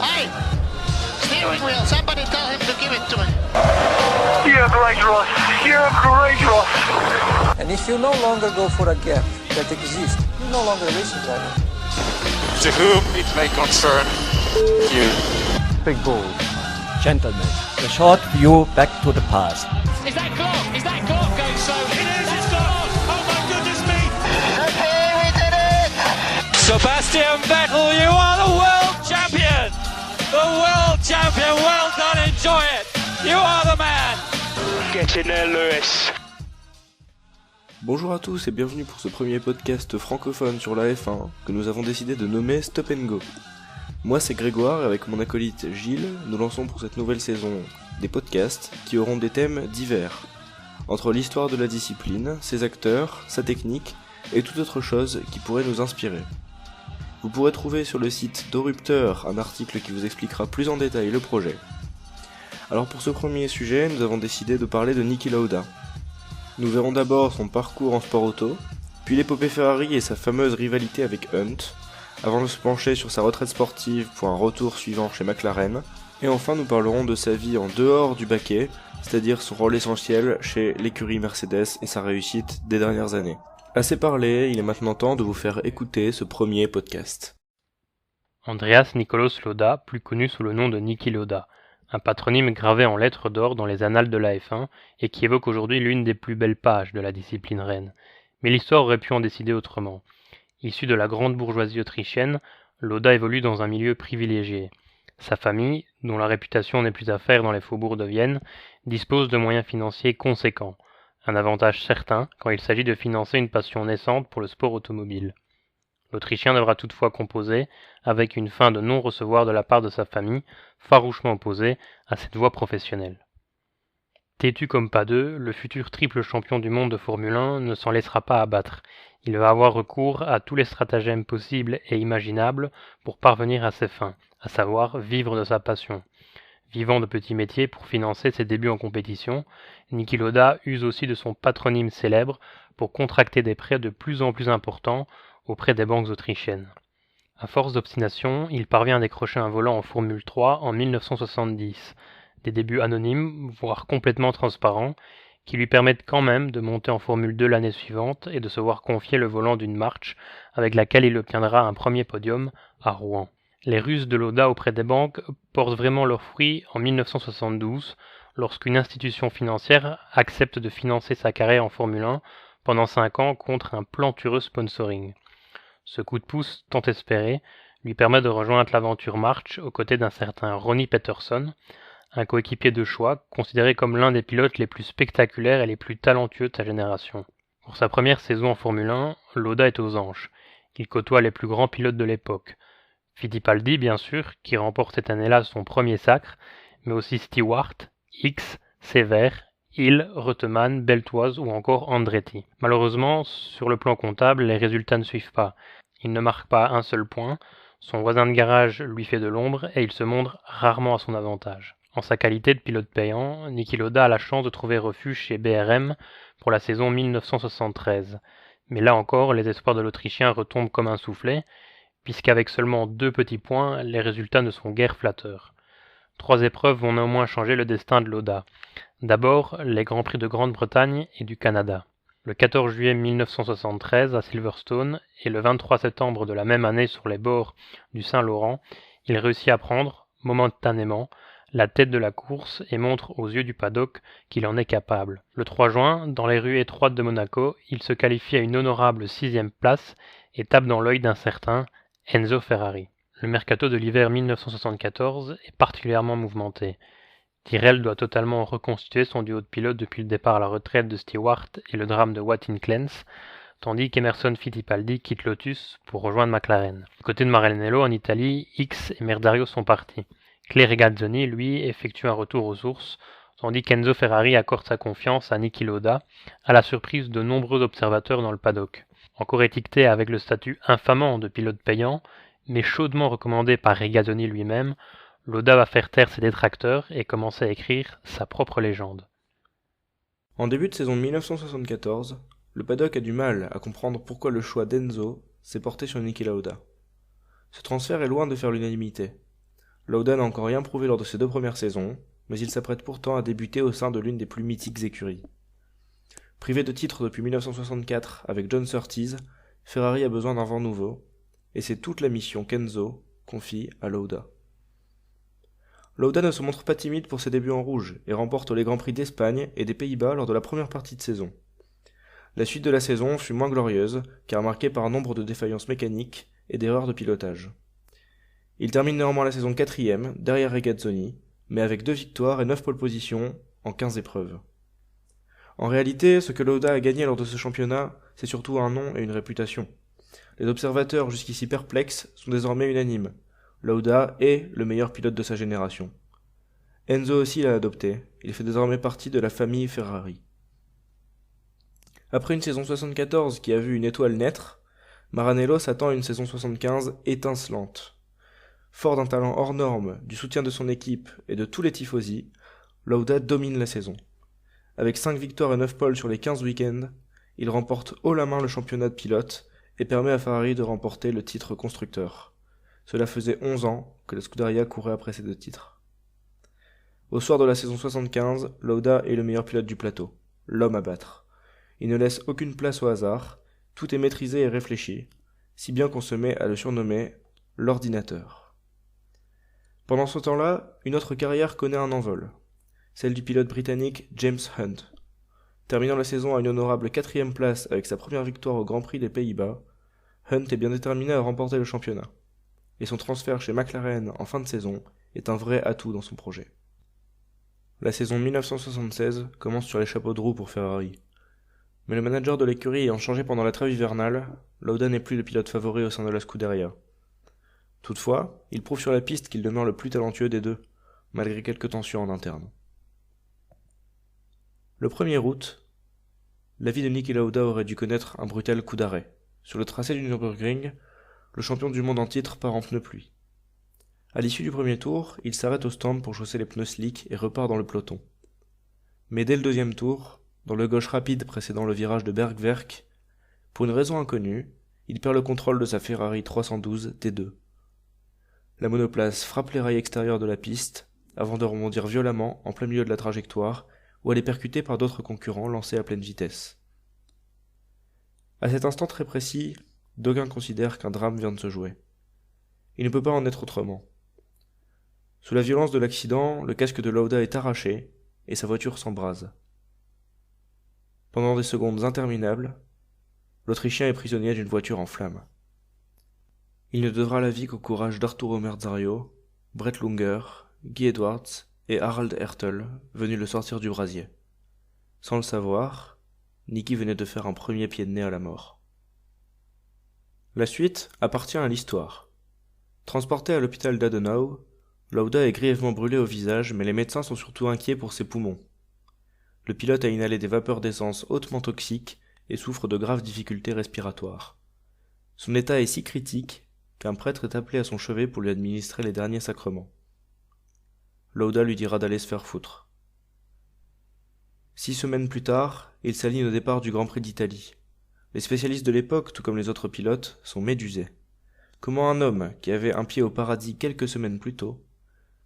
Hey! Steering wheel, somebody tell him to give it to me. You're great, Ross. You're great, Ross. And if you no longer go for a gap that exists, you're no longer a racing driver. To whom it may concern you. Big balls. Gentlemen, a short view back to the past. Is that Glock? Is that Glock going so? It is, it's Glock! Oh my goodness me! Okay, we did it! Sebastian Vettel, you are the world champion! The world champion, well done, enjoy it! You are the man! Get in there, Lewis. Bonjour à tous et bienvenue pour ce premier podcast francophone sur la F1 que nous avons décidé de nommer Stop & Go. Moi c'est Grégoire et avec mon acolyte Gilles, nous lançons pour cette nouvelle saison des podcasts qui auront des thèmes divers, entre l'histoire de la discipline, ses acteurs, sa technique et toute autre chose qui pourrait nous inspirer. Vous pourrez trouver sur le site d'Orupteur un article qui vous expliquera plus en détail le projet. Alors pour ce premier sujet, nous avons décidé de parler de Niki Lauda. Nous verrons d'abord son parcours en sport auto, puis l'épopée Ferrari et sa fameuse rivalité avec Hunt, avant de se pencher sur sa retraite sportive pour un retour suivant chez McLaren, et enfin nous parlerons de sa vie en dehors du baquet, c'est-à-dire son rôle essentiel chez l'écurie Mercedes et sa réussite des dernières années. Assez parlé, il est maintenant temps de vous faire écouter ce premier podcast. Andreas Nikolaus Lauda, plus connu sous le nom de Niki Lauda, un patronyme gravé en lettres d'or dans les annales de la F1 et qui évoque aujourd'hui l'une des plus belles pages de la discipline reine. Mais l'histoire aurait pu en décider autrement. Issu de la grande bourgeoisie autrichienne, Lauda évolue dans un milieu privilégié. Sa famille, dont la réputation n'est plus à faire dans les faubourgs de Vienne, dispose de moyens financiers conséquents, un avantage certain quand il s'agit de financer une passion naissante pour le sport automobile. L'Autrichien devra toutefois composer avec une fin de non-recevoir de la part de sa famille, farouchement opposée à cette voie professionnelle. Têtu comme pas deux, le futur triple champion du monde de Formule 1 ne s'en laissera pas abattre. Il va avoir recours à tous les stratagèmes possibles et imaginables pour parvenir à ses fins, à savoir vivre de sa passion. Vivant de petits métiers pour financer ses débuts en compétition, Niki Lauda use aussi de son patronyme célèbre pour contracter des prêts de plus en plus importants auprès des banques autrichiennes. À force d'obstination, il parvient à décrocher un volant en Formule 3 en 1970, des débuts anonymes, voire complètement transparents, qui lui permettent quand même de monter en Formule 2 l'année suivante et de se voir confier le volant d'une March avec laquelle il obtiendra un premier podium à Rouen. Les ruses de Lauda auprès des banques portent vraiment leurs fruits en 1972, lorsqu'une institution financière accepte de financer sa carrière en Formule 1 pendant 5 ans contre un plantureux sponsoring. Ce coup de pouce tant espéré lui permet de rejoindre l'aventure March aux côtés d'un certain Ronnie Peterson, un coéquipier de choix considéré comme l'un des pilotes les plus spectaculaires et les plus talentueux de sa génération. Pour sa première saison en Formule 1, Lauda est aux anges. Il côtoie les plus grands pilotes de l'époque. Fittipaldi, bien sûr, qui remporte cette année-là son premier sacre, mais aussi Stewart, X, Sever, Hill, Reutemann, Beltoise ou encore Andretti. Malheureusement, sur le plan comptable, les résultats ne suivent pas. Il ne marque pas un seul point, son voisin de garage lui fait de l'ombre et il se montre rarement à son avantage. En sa qualité de pilote payant, Niki Lauda a la chance de trouver refuge chez BRM pour la saison 1973. Mais là encore, les espoirs de l'Autrichien retombent comme un soufflet, puisqu'avec seulement 2 petits points, les résultats ne sont guère flatteurs. 3 épreuves vont néanmoins changer le destin de Lauda. D'abord, les Grands Prix de Grande-Bretagne et du Canada. Le 14 juillet 1973 à Silverstone et le 23 septembre de la même année sur les bords du Saint-Laurent, il réussit à prendre, momentanément, la tête de la course et montre aux yeux du paddock qu'il en est capable. Le 3 juin, dans les rues étroites de Monaco, il se qualifie à une honorable 6e place et tape dans l'œil d'un certain Enzo Ferrari. Le mercato de l'hiver 1974 est particulièrement mouvementé. Tyrrell doit totalement reconstituer son duo de pilotes depuis le départ à la retraite de Stewart et le drame de Watkins, tandis qu'Emerson Fittipaldi quitte Lotus pour rejoindre McLaren. Du côté de Maranello en Italie, X et Merdario sont partis. Clay Regazzoni, lui, effectue un retour aux sources, tandis qu'Enzo Ferrari accorde sa confiance à Niki Lauda, à la surprise de nombreux observateurs dans le paddock. Encore étiqueté avec le statut infamant de pilote payant, mais chaudement recommandé par Regazzoni lui-même, Lauda va faire taire ses détracteurs et commencer à écrire sa propre légende. En début de saison 1974, le paddock a du mal à comprendre pourquoi le choix d'Enzo s'est porté sur Niki Lauda. Ce transfert est loin de faire l'unanimité. Lauda n'a encore rien prouvé lors de ses 2 premières saisons, mais il s'apprête pourtant à débuter au sein de l'une des plus mythiques écuries. Privé de titre depuis 1964 avec John Surtees, Ferrari a besoin d'un vent nouveau, et c'est toute la mission qu'Enzo confie à Lauda. Lauda ne se montre pas timide pour ses débuts en rouge et remporte les Grands Prix d'Espagne et des Pays-Bas lors de la première partie de saison. La suite de la saison fut moins glorieuse, car marquée par un nombre de défaillances mécaniques et d'erreurs de pilotage. Il termine néanmoins la saison 4ème, derrière Regazzoni, mais avec 2 victoires et 9 pole positions en 15 épreuves. En réalité, ce que Lauda a gagné lors de ce championnat, c'est surtout un nom et une réputation. Les observateurs jusqu'ici perplexes sont désormais unanimes. Lauda est le meilleur pilote de sa génération. Enzo aussi l'a adopté, il fait désormais partie de la famille Ferrari. Après une saison 74 qui a vu une étoile naître, Maranello s'attend à une saison 75 étincelante. Fort d'un talent hors norme, du soutien de son équipe et de tous les tifosi, Lauda domine la saison. Avec 5 victoires et 9 poles sur les 15 week-ends, il remporte haut la main le championnat de pilote et permet à Ferrari de remporter le titre constructeur. Cela faisait 11 ans que la Scuderia courait après ces 2 titres. Au soir de la saison 75, Lauda est le meilleur pilote du plateau, l'homme à battre. Il ne laisse aucune place au hasard, tout est maîtrisé et réfléchi, si bien qu'on se met à le surnommer l'ordinateur. Pendant ce temps-là, une autre carrière connaît un envol, celle du pilote britannique James Hunt. Terminant la saison à une honorable 4ème place avec sa première victoire au Grand Prix des Pays-Bas, Hunt est bien déterminé à remporter le championnat. Et son transfert chez McLaren en fin de saison est un vrai atout dans son projet. La saison 1976 commence sur les chapeaux de roue pour Ferrari. Mais le manager de l'écurie ayant changé pendant la trêve hivernale, Lauda n'est plus le pilote favori au sein de la Scuderia. Toutefois, il prouve sur la piste qu'il demeure le plus talentueux des deux, malgré quelques tensions en interne. Le 1er août, la vie de Niki Lauda aurait dû connaître un brutal coup d'arrêt. Sur le tracé du Nürburgring, le champion du monde en titre part en pneus pluie. À l'issue du premier tour, il s'arrête au stand pour chausser les pneus slick et repart dans le peloton. Mais dès le 2e tour, dans le gauche rapide précédant le virage de Bergwerk, pour une raison inconnue, il perd le contrôle de sa Ferrari 312 T2. La monoplace frappe les rails extérieurs de la piste, avant de rebondir violemment en plein milieu de la trajectoire, où elle est percutée par d'autres concurrents lancés à pleine vitesse. À cet instant très précis, d'aucuns considèrent qu'un drame vient de se jouer. Il ne peut pas en être autrement. Sous la violence de l'accident, le casque de Lauda est arraché, et sa voiture s'embrase. Pendant des secondes interminables, l'Autrichien est prisonnier d'une voiture en flammes. Il ne devra la vie qu'au courage d'Arturo Merzario, Brett Lunger, Guy Edwards et Harald Hertel, venus le sortir du brasier. Sans le savoir, Niki venait de faire un premier pied de nez à la mort. La suite appartient à l'histoire. Transporté à l'hôpital d'Adenau, Lauda est grièvement brûlé au visage, mais les médecins sont surtout inquiets pour ses poumons. Le pilote a inhalé des vapeurs d'essence hautement toxiques et souffre de graves difficultés respiratoires. Son état est si critique qu'un prêtre est appelé à son chevet pour lui administrer les derniers sacrements. Lauda lui dira d'aller se faire foutre. 6 semaines plus tard, il s'aligne au départ du Grand Prix d'Italie. Les spécialistes de l'époque, tout comme les autres pilotes, sont médusés. Comment un homme qui avait un pied au paradis quelques semaines plus tôt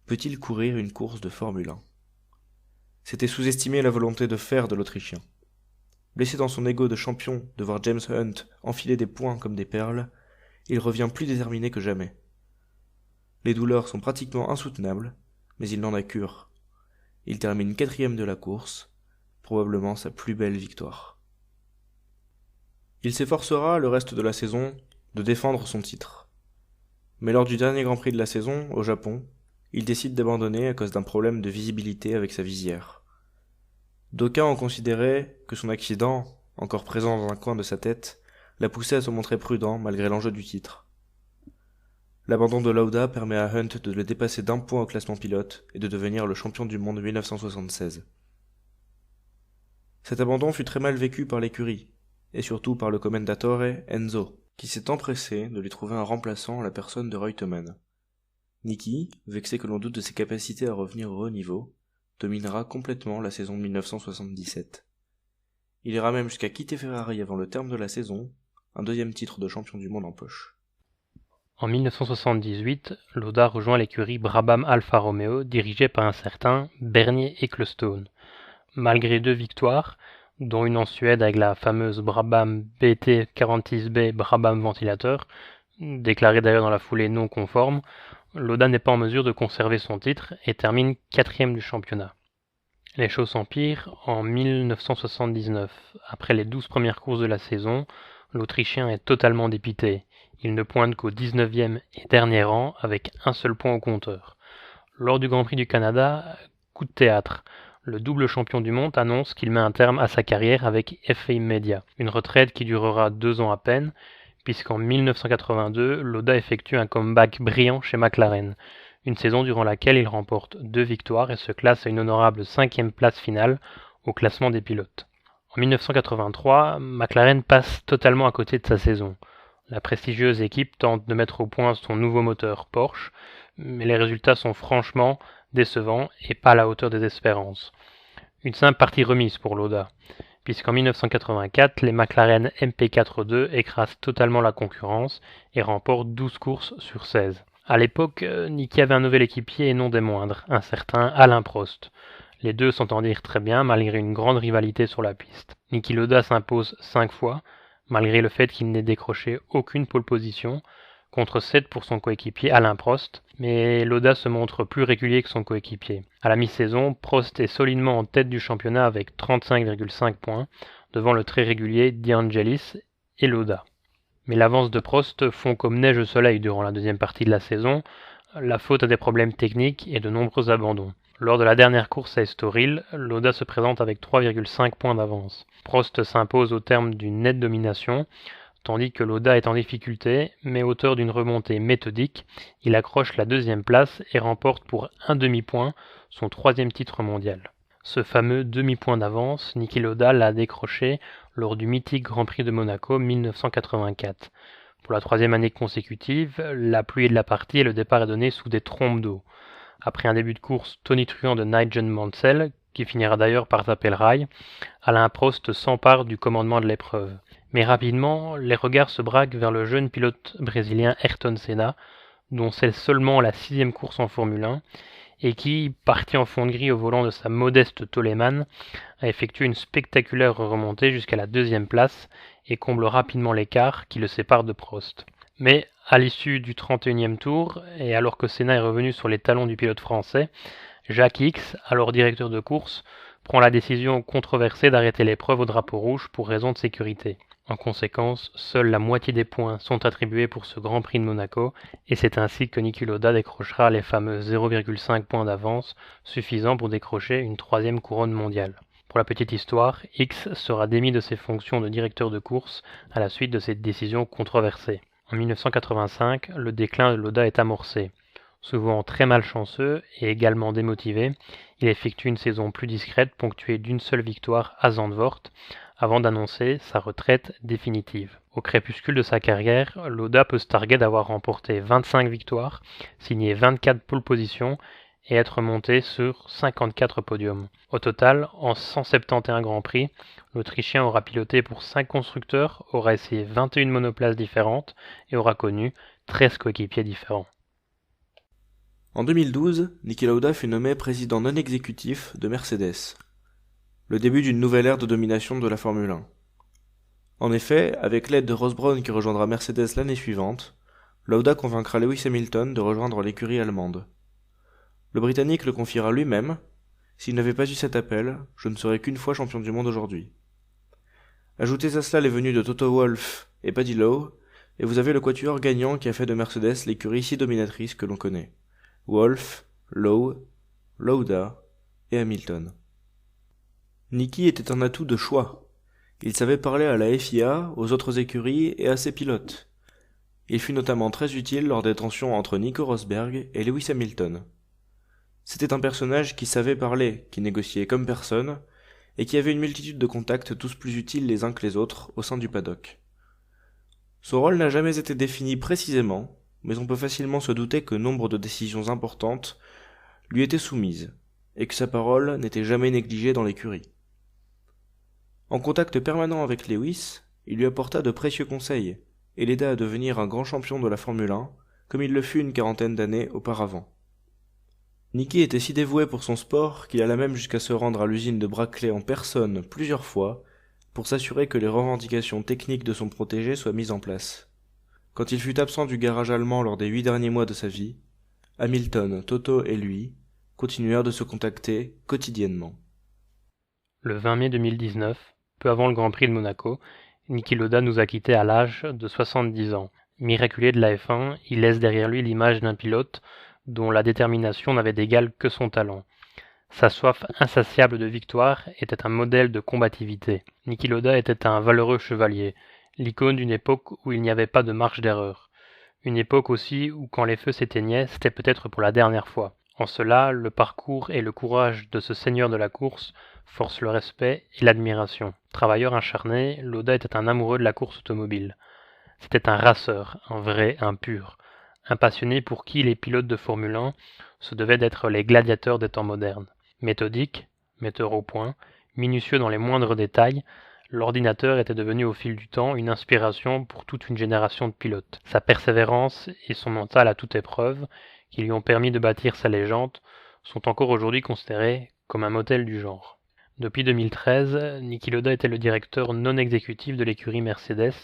peut-il courir une course de Formule 1 ? C'était sous-estimer la volonté de fer de l'Autrichien. Blessé dans son ego de champion de voir James Hunt enfiler des points comme des perles, il revient plus déterminé que jamais. Les douleurs sont pratiquement insoutenables, mais il n'en a cure. Il termine 4ème de la course, probablement sa plus belle victoire. Il s'efforcera, le reste de la saison, de défendre son titre. Mais lors du dernier Grand Prix de la saison, au Japon, il décide d'abandonner à cause d'un problème de visibilité avec sa visière. D'aucuns ont considéré que son accident, encore présent dans un coin de sa tête, l'a poussé à se montrer prudent malgré l'enjeu du titre. L'abandon de Lauda permet à Hunt de le dépasser d'1 point au classement pilote et de devenir le champion du monde 1976. Cet abandon fut très mal vécu par l'écurie, et surtout par le commendatore Enzo, qui s'est empressé de lui trouver un remplaçant en la personne de Reutemann. Niki, vexé que l'on doute de ses capacités à revenir au haut niveau, dominera complètement la saison 1977. Il ira même jusqu'à quitter Ferrari avant le terme de la saison, un 2e titre de champion du monde en poche. En 1978, Lauda rejoint l'écurie Brabham Alfa Romeo dirigée par un certain Bernie Ecclestone. Malgré 2 victoires, dont une en Suède avec la fameuse Brabham BT46B Brabham Ventilateur, déclarée d'ailleurs dans la foulée non conforme, Lauda n'est pas en mesure de conserver son titre et termine 4e du championnat. Les choses s'empirent en 1979. Après les 12 premières courses de la saison, l'Autrichien est totalement dépité. Il ne pointe qu'au 19e et dernier rang avec un seul point au compteur. Lors du Grand Prix du Canada, coup de théâtre. Le double champion du monde annonce qu'il met un terme à sa carrière avec effet immédiat. Une retraite qui durera 2 ans à peine, puisqu'en 1982, Lauda effectue un comeback brillant chez McLaren. Une saison durant laquelle il remporte 2 victoires et se classe à une honorable 5e place finale au classement des pilotes. En 1983, McLaren passe totalement à côté de sa saison. La prestigieuse équipe tente de mettre au point son nouveau moteur Porsche, mais les résultats sont franchement décevants et pas à la hauteur des espérances. Une simple partie remise pour Lauda, puisqu'en 1984, les McLaren MP4-2 écrasent totalement la concurrence et remportent 12 courses sur 16. À l'époque, Niki avait un nouvel équipier et non des moindres, un certain Alain Prost. Les deux s'entendirent très bien malgré une grande rivalité sur la piste. Niki Lauda s'impose 5 fois, malgré le fait qu'il n'ait décroché aucune pole position, contre 7 pour son coéquipier Alain Prost, mais Lauda se montre plus régulier que son coéquipier. À la mi-saison, Prost est solidement en tête du championnat avec 35,5 points, devant le très régulier De Angelis et Lauda. Mais l'avance de Prost fond comme neige au soleil durant la deuxième partie de la saison, la faute à des problèmes techniques et de nombreux abandons. Lors de la dernière course à Estoril, Lauda se présente avec 3,5 points d'avance. Prost s'impose au terme d'une nette domination, tandis que Lauda est en difficulté, mais auteur d'une remontée méthodique, il accroche la 2e place et remporte pour un demi-point son 3e titre mondial. Ce fameux demi-point d'avance, Niki Lauda l'a décroché lors du mythique Grand Prix de Monaco 1984. Pour la 3e année consécutive, la pluie est de la partie et le départ est donné sous des trompes d'eau. Après un début de course tonitruant de Nigel Mansell, qui finira d'ailleurs par taper le rail, Alain Prost s'empare du commandement de l'épreuve. Mais rapidement, les regards se braquent vers le jeune pilote brésilien Ayrton Senna, dont c'est seulement la 6e course en Formule 1, et qui, parti en fond de grille au volant de sa modeste Toleman, a effectué une spectaculaire remontée jusqu'à la 2e place et comble rapidement l'écart qui le sépare de Prost. Mais à l'issue du 31e tour, et alors que Senna est revenu sur les talons du pilote français, Jacques X, alors directeur de course, prend la décision controversée d'arrêter l'épreuve au drapeau rouge pour raison de sécurité. En conséquence, seule la moitié des points sont attribués pour ce Grand Prix de Monaco, et c'est ainsi que Niki Lauda décrochera les fameux 0,5 points d'avance, suffisant pour décrocher une 3e couronne mondiale. Pour la petite histoire, X sera démis de ses fonctions de directeur de course à la suite de cette décision controversée. En 1985, le déclin de Lauda est amorcé. Souvent très malchanceux et également démotivé, il effectue une saison plus discrète ponctuée d'une seule victoire à Zandvoort, avant d'annoncer sa retraite définitive. Au crépuscule de sa carrière, Lauda peut se targuer d'avoir remporté 25 victoires, signé 24 pole positions et être monté sur 54 podiums. Au total, en 171 Grands Prix, l'Autrichien aura piloté pour 5 constructeurs, aura essayé 21 monoplaces différentes et aura connu 13 coéquipiers différents. En 2012, Niki Lauda fut nommé président non exécutif de Mercedes. Le début d'une nouvelle ère de domination de la Formule 1. En effet, avec l'aide de Ross Brawn qui rejoindra Mercedes l'année suivante, Lauda convaincra Lewis Hamilton de rejoindre l'écurie allemande. Le Britannique le confiera lui-même, « S'il n'avait pas eu cet appel, je ne serais qu'une fois champion du monde aujourd'hui. » Ajoutez à cela les venues de Toto Wolff et Paddy Lowe, et vous avez le quatuor gagnant qui a fait de Mercedes l'écurie si dominatrice que l'on connaît. Wolff, Lowe, Lauda et Hamilton. Niki était un atout de choix. Il savait parler à la FIA, aux autres écuries et à ses pilotes. Il fut notamment très utile lors des tensions entre Nico Rosberg et Lewis Hamilton. C'était un personnage qui savait parler, qui négociait comme personne, et qui avait une multitude de contacts tous plus utiles les uns que les autres au sein du paddock. Son rôle n'a jamais été défini précisément, mais on peut facilement se douter que nombre de décisions importantes lui étaient soumises, et que sa parole n'était jamais négligée dans l'écurie. En contact permanent avec Lewis, il lui apporta de précieux conseils, et l'aida à devenir un grand champion de la Formule 1, comme il le fut une quarantaine d'années auparavant. Niki était si dévoué pour son sport qu'il alla même jusqu'à se rendre à l'usine de Brackley en personne plusieurs fois pour s'assurer que les revendications techniques de son protégé soient mises en place. Quand il fut absent du garage allemand lors des 8 derniers mois de sa vie, Hamilton, Toto et lui continuèrent de se contacter quotidiennement. Le 20 mai 2019, peu avant le Grand Prix de Monaco, Niki Lauda nous a quittés à l'âge de 70 ans. Miraculé de la F1, il laisse derrière lui l'image d'un pilote dont la détermination n'avait d'égal que son talent. Sa soif insatiable de victoire était un modèle de combativité. Niki Lauda était un valeureux chevalier, l'icône d'une époque où il n'y avait pas de marge d'erreur. Une époque aussi où quand les feux s'éteignaient, c'était peut-être pour la dernière fois. En cela, le parcours et le courage de ce seigneur de la course forcent le respect et l'admiration. Travailleur acharné, Lauda était un amoureux de la course automobile. C'était un raceur, un vrai, un pur. Un passionné pour qui les pilotes de Formule 1 se devaient d'être les gladiateurs des temps modernes. Méthodique, metteur au point, minutieux dans les moindres détails, l'ordinateur était devenu au fil du temps une inspiration pour toute une génération de pilotes. Sa persévérance et son mental à toute épreuve, qui lui ont permis de bâtir sa légende, sont encore aujourd'hui considérés comme un modèle du genre. Depuis 2013, Niki Lauda était le directeur non exécutif de l'écurie Mercedes,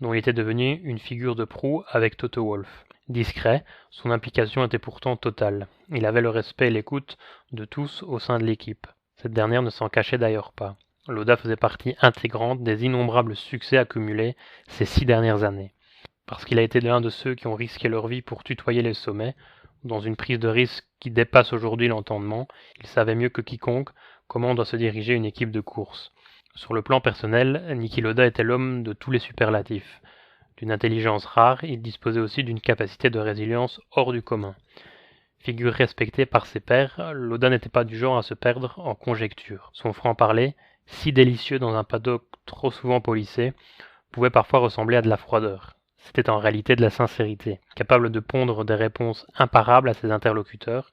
dont il était devenu une figure de proue avec Toto Wolff. Discret, son implication était pourtant totale. Il avait le respect et l'écoute de tous au sein de l'équipe. Cette dernière ne s'en cachait d'ailleurs pas. Lauda faisait partie intégrante des innombrables succès accumulés ces 6 dernières années. Parce qu'il a été l'un de ceux qui ont risqué leur vie pour tutoyer les sommets, dans une prise de risque qui dépasse aujourd'hui l'entendement, il savait mieux que quiconque comment doit se diriger une équipe de course. Sur le plan personnel, Niki Lauda était l'homme de tous les superlatifs. D'une intelligence rare, il disposait aussi d'une capacité de résilience hors du commun. Figure respectée par ses pairs, Lauda n'était pas du genre à se perdre en conjectures. Son franc-parler, si délicieux dans un paddock trop souvent polissé, pouvait parfois ressembler à de la froideur. C'était en réalité de la sincérité. Capable de pondre des réponses imparables à ses interlocuteurs,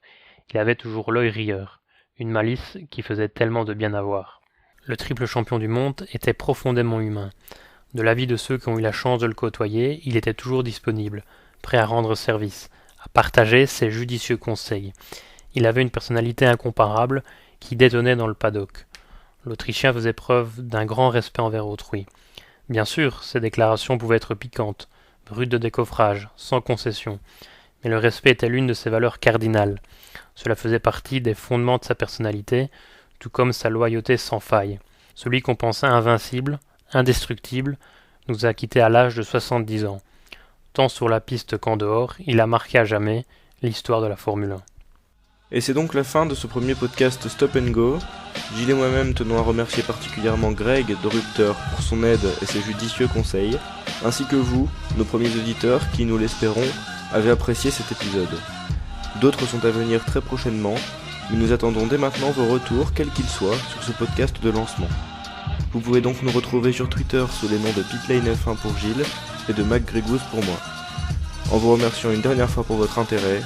il avait toujours l'œil rieur, une malice qui faisait tellement de bien avoir. Le triple champion du monde était profondément humain. De l'avis de ceux qui ont eu la chance de le côtoyer, il était toujours disponible, prêt à rendre service, à partager ses judicieux conseils. Il avait une personnalité incomparable qui détonnait dans le paddock. L'Autrichien faisait preuve d'un grand respect envers autrui. Bien sûr, ses déclarations pouvaient être piquantes, brutes de décoffrage, sans concession, mais le respect était l'une de ses valeurs cardinales. Cela faisait partie des fondements de sa personnalité, tout comme sa loyauté sans faille. Celui qu'on pensait invincible, indestructible, nous a quittés à l'âge de 70 ans. Tant sur la piste qu'en dehors, il a marqué à jamais l'histoire de la Formule 1. Et c'est donc la fin de ce premier podcast Stop & Go. Gilles et moi-même tenons à remercier particulièrement Greg de Rupteur pour son aide et ses judicieux conseils, ainsi que vous, nos premiers auditeurs, qui, nous l'espérons, avez apprécié cet épisode. D'autres sont à venir très prochainement, mais nous attendons dès maintenant vos retours, quels qu'ils soient, sur ce podcast de lancement. Vous pouvez donc nous retrouver sur Twitter sous les noms de Pitlane F1 pour Gilles et de MacGregouze pour moi. En vous remerciant une dernière fois pour votre intérêt,